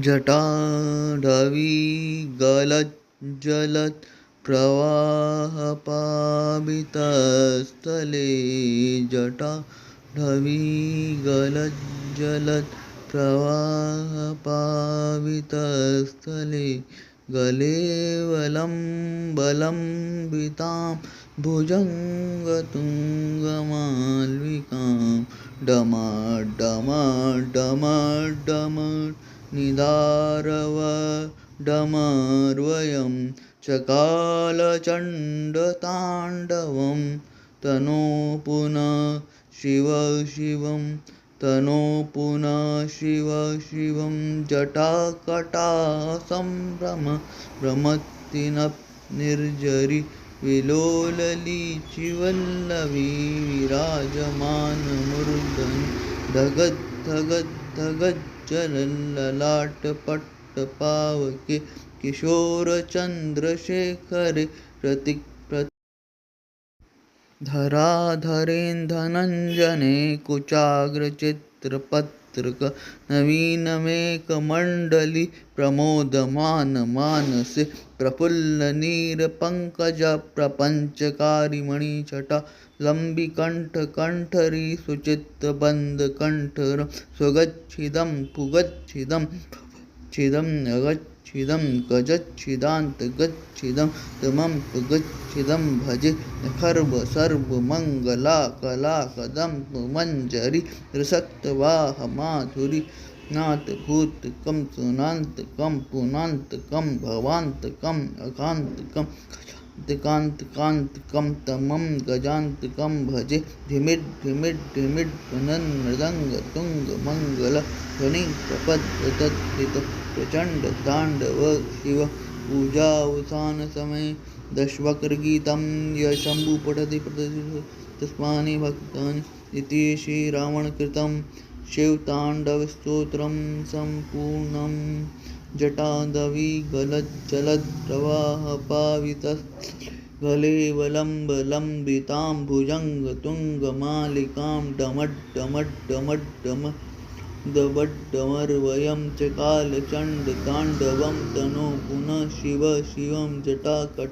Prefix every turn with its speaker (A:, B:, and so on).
A: जटाढवी गलज्जलत् प्रवाहपावितस्थले जटाढवी गलज्जलत् प्रवाहपावितस्थले गलेवलम्बलम्बितां भुजङ्गतुङ्गमाल्विकां डमर्डमर्डमर्डमर् निदारवडमर्वयं चकालचण्डताण्डवं तनो पुनः शिव शिवं तनो पुनः शिव शिवं जटाकटासम्भ्रम भ्रमत्तिनप् निर्झरि विलोललीचिवल्लवी विराजमानमूर्धनि धगद्धगद्धगज्जलल्ललाटपट्टपावके किशोरचन्द्रशेखरे धराधरेन्धनञ्जने कुचाग्रचित्रपत्रक नवीनमेकमण्डली प्रमोदमानमानसे प्रफुल्लनीरपङ्कजप्रपञ्चकारिमणिछटा लम्बिकण्ठकण्ठरी सुचित्रबन्धकण्ठरं स्वगच्छिदं पुगच्छिदं छिदं अगच्छिदं गजच्छिदान्तगच्छिदं तमं पुगच्छिदं भजे खर्वसर्वमङ्गलाकलाकदम्बमञ्जरी रसक्तवाहमाधुरी नाथभूतकं सुनान्तकं पुनान्तकं भवान्तकम् अकान्तकं गजान्तकान्तकान्तकं तमं गजान्तकं भजे धिमिड् ध्वनिप्रपद्यतद्धित प्रचण्डताण्डव शिव पूजावसानसमये दशवक्त्रगीतं यः शम्भुः पठति तस्मानि भक्तानि इति श्रीरावणकृतं शिवताण्डवस्तोत्रं सम्पूर्णम्। जटाधवी गलज्जलत्प्रवाहपावितस्थले गलेवलम्बलम्बितां भुजङ्गतुङ्गमालिकां डमड्डमड्डमड्डमर्वयं चकालचण्डताण्डवं तनो पुनः शिव शिवं जटाकटा